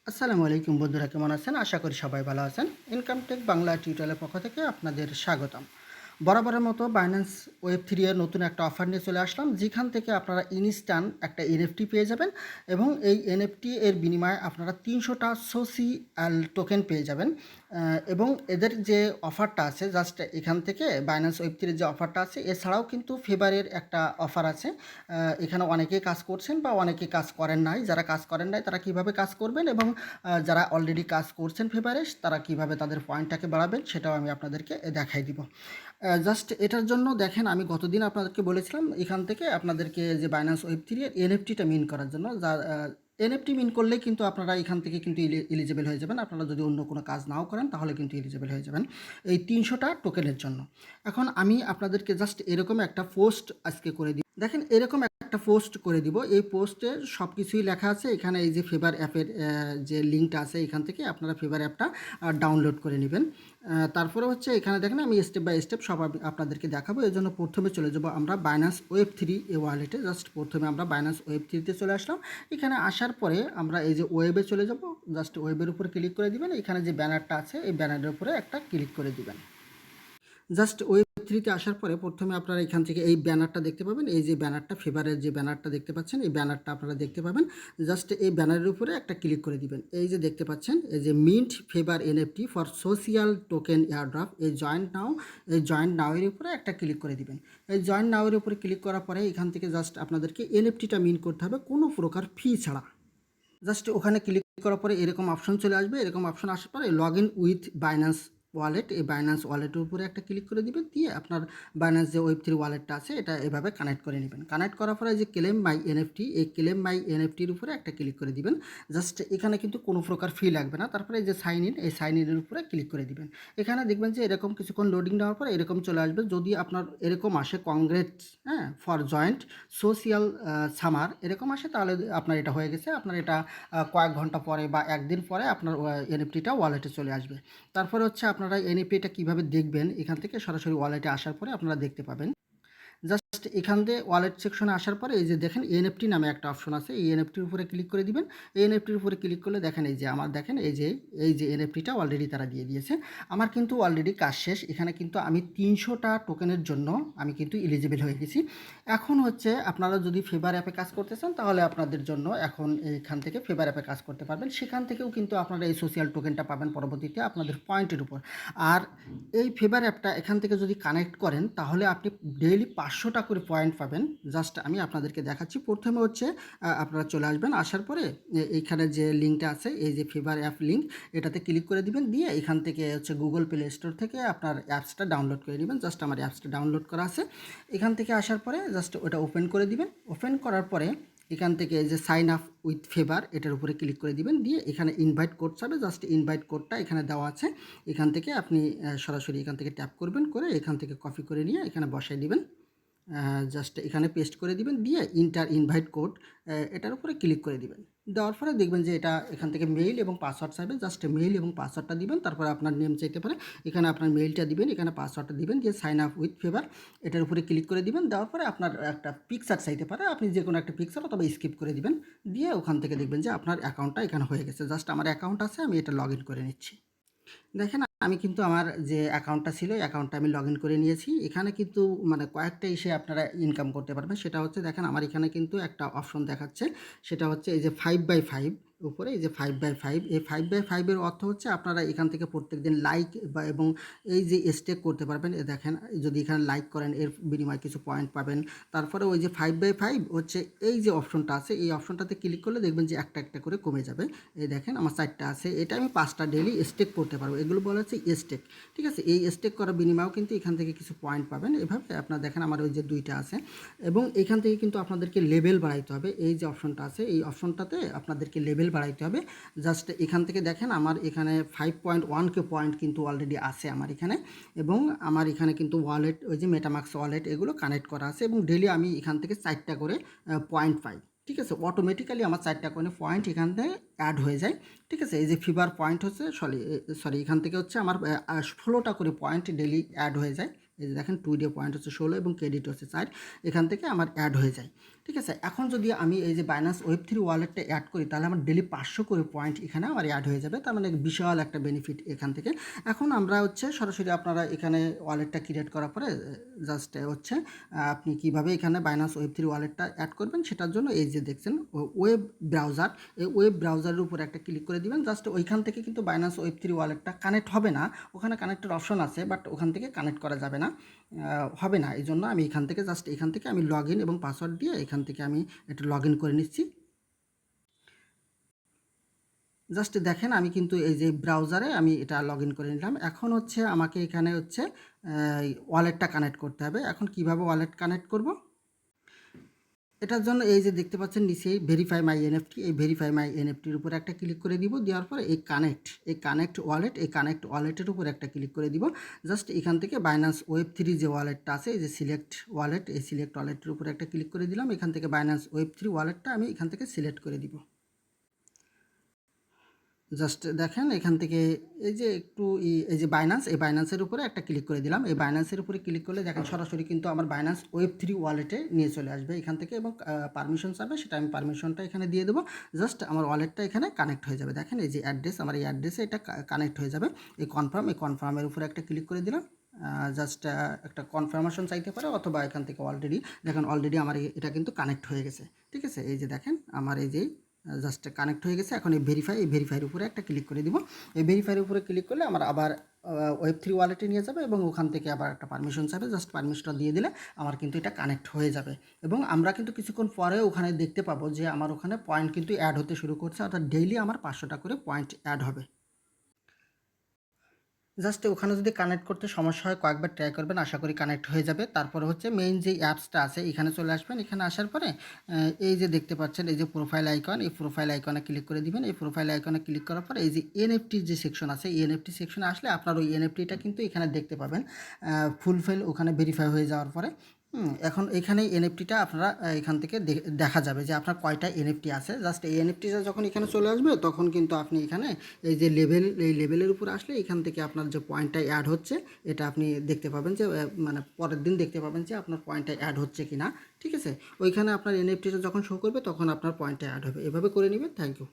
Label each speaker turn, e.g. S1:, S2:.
S1: আসসালামু আলাইকুম বন্ধুরা, কেমন আছেন? আশা করি সবাই ভালো আছেন। ইনকাম টেক বাংলা টিউটোরিয়ালের পক্ষ থেকে আপনাদের স্বাগতম। বরাবরের মতো বাইন্যান্স ওয়েব3 এর নতুন একটা অফার নিয়ে চলে আসলাম, যেখান থেকে আপনারা ইনস্ট্যান্ট একটা এনএফটি পেয়ে যাবেন এবং এই এনএফটি এর বিনিময়ে আপনারা 300টা সোসিয়াল টোকেন পেয়ে যাবেন। এবং এদের যে অফারটা আছে, জাস্ট এখান থেকে বাইন্যান্স ওয়েব3 এর যে অফারটা আছে, এছাড়াও কিন্তু ফেভারের একটা অফার আছে। এখানে অনেকেই কাজ করছেন বা অনেকে কাজ করেন নাই। যারা কাজ করেন নাই তারা কিভাবে কাজ করবেন এবং যারা অলরেডি কাজ করছেন ফেভারে, তারা কিভাবে তাদের পয়েন্টটাকে বাড়াবেন সেটাও আমি আপনাদেরকে দেখাই দিব। জাস্ট এটার জন্য দেখেন, আমি গতদিন আপনাদেরকে বলেছিলাম এখান থেকে আপনাদেরকে যে বাইন্যান্স ওয়েব3 এর এনএফটিটা মিন করার জন্য, যা এনএফটি মিন করলেই কিন্তু আপনারা এখান থেকে কিন্তু এলিজিবল হয়ে যাবেন। আপনারা যদি অন্য কোনো কাজ নাও করেন তাহলে কিন্তু এলিজিবল হয়ে যাবেন এই 300টা টোকেনের জন্য। এখন আমি আপনাদেরকে জাস্ট এরকম একটা পোস্ট আজকে করে দিই। দেখেন, এরকম একটা পোস্ট করে দিব। এই পোস্টে সব কিছুই লেখা আছে। এখানে এই যে ফেভার অ্যাপের যে লিঙ্কটা আছে, এখান থেকে আপনারা ফেভার অ্যাপটা ডাউনলোড করে নেবেন। তারপরে হচ্ছে এখানে দেখেন, আমি স্টেপ বাই স্টেপ সব আপনাদেরকে দেখাবো। এই জন্য প্রথমে চলে যাব আমরা বাইন্যান্স ওয়েব3 এ ওয়ালেটে। জাস্ট প্রথমে আমরা বাইন্যান্স ওয়েব3তে চলে আসলাম। এখানে আসার পরে আমরা এই যে ওয়েবে চলে যাব। জাস্ট ওয়েবের উপরে ক্লিক করে দিবেন। এখানে যে ব্যানারটা আছে এই ব্যানারের উপরে একটা ক্লিক করে দিবেন। জাস্ট ওয়েব3তে আসার পরে প্রথমে আপনারা এখান থেকে এই ব্যানারটা দেখতে পাবেন। এই যে ব্যানারটা, ফেভারের যে ব্যানারটা দেখতে পাচ্ছেন, এই ব্যানারটা আপনারা দেখতে পাবেন। জাস্ট এই ব্যানারের উপরে একটা ক্লিক করে দিবেন। এই যে দেখতে পাচ্ছেন, এই যে mint favour NFT for social token airdrop, এই জয়েন্ট নাও, এই জয়েন্ট নাও এর উপরে একটা ক্লিক করে দিবেন। এই জয়েন্ট নাও এর উপরে ক্লিক করার পরে এখান থেকে জাস্ট আপনাদেরকে এনএফটিটা মিন্ট করতে হবে কোনো প্রকার ফি ছাড়া। জাস্ট ওখানে ক্লিক করার পরে এরকম অপশন চলে আসবে। এরকম অপশন আসার পরে log in with Binance wallet, এই বাইন্যান্স ওয়ালেটের উপরে একটা ক্লিক করে দিবেন। দিয়ে আপনার বাইন্যান্স যে ওয়েব3 ওয়ালেটটা আছে এটা এভাবে কানেক্ট করে নেবেন। কানেক্ট করার পরে যে ক্লেম মাই এনএফটি, এই ক্লেম মাই এনএফটির উপরে একটা ক্লিক করে দিবেন। জাস্ট এখানে কিন্তু কোনো প্রকার ফি লাগবে না। তারপরে এই যে সাইন ইন, এই সাইন ইনের উপরে ক্লিক করে দিবেন। এখানে দেখবেন যে এরকম কিছুক্ষণ লোডিং নেওয়ার পরে এরকম চলে আসবে। যদি আপনার এরকম আসে congrats for joint social summer, এরকম আসে, তাহলে আপনার এটা হয়ে গেছে। আপনার এটা কয়েক ঘন্টা পরে বা একদিন পরে আপনার এনএফটিটা ওয়ালেটে চলে আসবে। তারপরে হচ্ছে আপনারা এনএফটিটা কীভাবে দেখবেন, এখান থেকে সরাসরি ওয়ালেটে আসার পরে আপনারা দেখতে পাবেন। জাস্ট এখান দিয়ে ওয়ালেট সেকশনে আসার পরে এই যে দেখেন এনএফটি নামে একটা অপশন আছে, এই এনএফটির উপরে ক্লিক করে দিবেন। এই এনএফটির উপরে ক্লিক করলে দেখেন এই যে আমার, দেখেন এই যে এনএফটিটা অলরেডি তারা দিয়ে দিয়েছে। আমার কিন্তু অলরেডি কাজ শেষ। এখানে কিন্তু আমি 300টা টোকেনের জন্য আমি কিন্তু এলিজিবল হয়ে গেছি। এখন হচ্ছে আপনারা যদি ফেভার অ্যাপে কাজ করতে চান তাহলে আপনাদের জন্য এখন এইখান থেকে ফেভার অ্যাপে কাজ করতে পারবেন। সেখান থেকেও কিন্তু আপনারা এই সোশিয়াল টোকেনটা পাবেন পরবর্তীতে আপনাদের পয়েন্টের উপর। আর এই ফেভার অ্যাপটা এখান থেকে যদি কানেক্ট করেন তাহলে আপনি ডেইলি 500টা করে পয়েন্ট পাবেন। জাস্ট আমি আপনাদেরকে দেখাচ্ছি। প্রথমে হচ্ছে আপনারা চলে আসবেন। আসার পরে এইখানে যে লিঙ্কটা আছে, এই যে ফেভার অ্যাপ লিঙ্ক, এটাতে ক্লিক করে দিবেন। দিয়ে এখান থেকে হচ্ছে গুগল প্লে স্টোর থেকে আপনার অ্যাপসটা ডাউনলোড করে নেবেন। জাস্ট আমার অ্যাপসটা ডাউনলোড করা আছে। এখান থেকে আসার পরে জাস্ট ওটা ওপেন করে দিবেন। ওপেন করার পরে এখান থেকে যে সাইন আপ উইথ ফেভার, এটার উপরে ক্লিক করে দিবেন। দিয়ে এখানে ইনভাইট কোড চাবে। জাস্ট ইনভাইট কোডটা এখানে দেওয়া আছে। এখান থেকে আপনি সরাসরি এখান থেকে ট্যাপ করবেন, করে এখান থেকে কপি করে নিয়ে এখানে বসাই দিবেন। জাস্ট এখানে পেস্ট করে দিবেন। দিয়ে ইন্টার ইনভাইট কোড, এটার উপরে ক্লিক করে দিবেন। দেওয়ার পরে দেখবেন যে এটা এখান থেকে মেইল এবং পাসওয়ার্ড চাইবে। জাস্ট মেইল এবং পাসওয়ার্ডটা দিবেন। তারপরে আপনার নেম চাইতে পারে, এখানে আপনার মেইলটা দিবেন, এখানে পাসওয়ার্ডটা দিবেন। দিয়ে সাইন আপ উইথ ফেভার, এটার উপরে ক্লিক করে দিবেন। দেওয়ার পরে আপনার একটা পিকচার চাইতে পারে, আপনি যে কোনো একটা পিকচার অথবা স্কিপ করে দিবেন। দিয়ে ওখান থেকে দেখবেন যে আপনার অ্যাকাউন্টটা এখানে হয়ে গেছে। জাস্ট আমার অ্যাকাউন্ট আছে, আমি এটা লগ ইন করে নিচ্ছি। দেখেন, আমি কিন্তু আমার যে অ্যাকাউন্টটা ছিল এই অ্যাকাউন্টটা আমি লগ ইন করে নিয়েছি। এখানে কিন্তু মানে কয়েকটা এসে আপনারা ইনকাম করতে পারবেন। সেটা হচ্ছে দেখেন, আমার এখানে কিন্তু একটা অপশন দেখাচ্ছে। সেটা হচ্ছে এই যে 5/5 উপরে, এই যে 5/5, এই 5/5 এর অর্থ হচ্ছে আপনারা এখান থেকে প্রত্যেকদিন লাইক বা এবং এই যে স্টেক করতে পারবেন। দেখেন, যদি এখানে লাইক করেন এর বিনিময়ে কিছু পয়েন্ট পাবেন। তারপরে ওই যে 5/5 হচ্ছে এই যে অপশনটা আছে, এই অপশনটাতে ক্লিক করলে দেখবেন যে একটা একটা করে কমে যাবে। এই দেখেন আমার 4টা আছে, এটা আমি 5টা ডেইলি স্টেক করতে পারবো। এগুলো বলা হচ্ছে স্টেক, ঠিক আছে। এই স্টেক করার বিনিময়েও কিন্তু এখান থেকে কিছু পয়েন্ট পাবেন। এভাবে আপনারা দেখেন আমার ওই যে 2টা আছে। এবং এখান থেকে কিন্তু আপনাদেরকে লেভেল বাড়াইতে হবে। এই যে অপশনটা আছে, এই অপশনটাতে আপনাদেরকে লেভেল বাড়াইতে হবে। জাস্ট এখান থেকে দেখেন আমার এখানে 5.1 পয়েন্ট কিন্তু অলরেডি আছে আমার এখানে। এবং আমার এখানে কিন্তু ওয়ালেট, ওই যে মেটামাক্স ওয়ালেট, এগুলো কানেক্ট করা আছে। এবং ডেইলি আমি এখান থেকে 4টা করে পয়েন্ট পাই, ঠিক আছে। অটোমেটিক্যালি আমার 4টা করে পয়েন্ট এখান থেকে অ্যাড হয়ে যায়, ঠিক আছে। এই যে ফিভার পয়েন্ট হচ্ছে সরি এখান থেকে হচ্ছে আমার 16টা করে পয়েন্ট ডেইলি অ্যাড হয়ে যায়। এই যে দেখেন 2 ডে পয়েন্ট হচ্ছে 16 এবং ক্রেডিট হচ্ছে 4, এখান থেকে আমার অ্যাড হয়ে যায়। ঠিক আছে। এখন যদি আমি এই যে বাইন্যান্স ওয়েব3 ওয়ালেটটা অ্যাড করি তাহলে আমার ডেইলি 500 করে পয়েন্ট এখানে আমার অ্যাড হয়ে যাবে। তার মানে বিশাল একটা বেনিফিট এখান থেকে। এখন আমরা হচ্ছে সরাসরি আপনারা এখানে ওয়ালেটটা ক্রিয়েট করার পরে জাস্ট হচ্ছে আপনি কিভাবে এখানে বাইন্যান্স ওয়েব3 ওয়ালেটটা অ্যাড করবেন সেটার জন্য এই যে দেখছেন ওয়েব ব্রাউজার, এই ওয়েব ব্রাউজারের উপর একটা ক্লিক করে দিবেন। জাস্ট ওইখান থেকে কিন্তু বাইন্যান্স ওয়েব3 ওয়ালেটটা কানেক্ট হবে না, ওখানে কানেক্টের অপশন আছে বাট ওখান থেকে কানেক্ট করা যাবে না, হবে না। এই জন্য আমি এখান থেকে জাস্ট এখান থেকে আমি লগ ইন এবং পাসওয়ার্ড দিয়ে এখান থেকে আমি একটু লগ ইন করে নিচ্ছি। জাস্ট দেখেন আমি কিন্তু এই যে ব্রাউজারে আমি এটা লগ ইন করে নিলাম। এখন হচ্ছে আমাকে এখানে হচ্ছে ওয়ালেটটা কানেক্ট করতে হবে। এখন কিভাবে ওয়ালেট কানেক্ট করব, এটার জন্য এই যে দেখতে পাচ্ছেন নিচেই ভেরিফাই মাই এনএফটি, এই ভেরিফাই মাই এনএফটির উপরে একটা ক্লিক করে দিব। দেওয়ার পরে এই কানেক্ট ওয়ালেট, এই কানেক্ট ওয়ালেটের উপর একটা ক্লিক করে দিব। জাস্ট এখান থেকে বাইন্যান্স ওয়েব3 যে ওয়ালেটটা আছে এই যে সিলেক্ট ওয়ালেট, এই সিলেক্ট ওয়ালেটের উপরে একটা ক্লিক করে দিলাম। এখান থেকে বাইন্যান্স ওয়েব3 ওয়ালেটটা আমি এখান থেকে সিলেক্ট করে দিব। জাস্ট দেখেন এখান থেকে এই যে একটু এই যে বাইন্যান্স, এই বাইন্যান্সের উপরে একটা ক্লিক করে দিলাম। এই বাইন্যান্সের উপরে ক্লিক করলে দেখেন সরাসরি কিন্তু আমার বাইন্যান্স ওয়েব3 ওয়ালেটে নিয়ে চলে আসবে এখান থেকে, এবং পারমিশন চাবে সেটা আমি পারমিশনটা এখানে দিয়ে দেবো। জাস্ট আমার ওয়ালেটটা এখানে কানেক্ট হয়ে যাবে। দেখেন এই যে অ্যাড্রেস, আমার এই অ্যাড্রেসে এটা কানেক্ট হয়ে যাবে। এই কনফার্মের উপরে একটা ক্লিক করে দিলাম। জাস্ট একটা কনফার্মেশন চাইতে পারে, অথবা এখান থেকে অলরেডি আমার এটা কিন্তু কানেক্ট হয়ে গেছে। ঠিক আছে, এই যে দেখেন আমার এই যে জাস্ট কানেক্ট হয়ে গেছে। এখন এই ভেরিফাইয়ের উপরে একটা ক্লিক করে দিব। এই ভেরিফাইয়ের উপরে ক্লিক করলে আমার আবার ওয়েব3 ওয়ালেটে নিয়ে যাবে এবং ওখান থেকে আবার একটা পারমিশন চাবে। জাস্ট পারমিশনটা দিয়ে দিলে আমার কিন্তু এটা কানেক্ট হয়ে যাবে, এবং আমরা কিন্তু কিছুক্ষণ পরে ওখানে দেখতে পাবো যে আমার ওখানে পয়েন্ট কিন্তু অ্যাড হতে শুরু করছে, অর্থাৎ ডেইলি আমার 500টা করে পয়েন্ট অ্যাড হবে। জাস্ট ওখানে যদি কানেক্ট করতে সমস্যা হয় কয়েকবার ট্রাই করবেন, আশা করি কানেক্ট হয়ে যাবে। তারপরে হচ্ছে মেইন যে অ্যাপসটা আছে এখানে চলে আসবেন। এখানে আসার পরে এই যে দেখতে পাচ্ছেন এই যে প্রোফাইল আইকন, এই প্রোফাইল আইকনে ক্লিক করে দিবেন। এই প্রোফাইল আইকনে ক্লিক করার পরে এই যে এনএফটির যে সেকশন আছে, এই এনএফটি সেকশনে আসলে আপনার ওই এনএফটিটা কিন্তু এখানে দেখতে পাবেন ফুলফিল ওখানে ভেরিফাই হয়ে যাওয়ার পরে। এখন এখানে এনএফটিটা আপনারা এখান থেকে দেখা যাবে যে আপনার কয়টা এনএফটি আছে। জাস্ট এই এনএফটিটা যখন এখানে চলে আসবে তখন কিন্তু আপনি এখানে এই যে এই লেভেলের উপর আসলে এখান থেকে আপনার যে পয়েন্টটা অ্যাড হচ্ছে এটা আপনি দেখতে পাবেন যে মানে পরের দিন দেখতে পাবেন যে আপনার পয়েন্টটা অ্যাড হচ্ছে কি না। ঠিক আছে, ওইখানে আপনার এনএফটিটা যখন শো করবে তখন আপনার পয়েন্টটা অ্যাড হবে। এভাবে করে নেবেন। Thank you.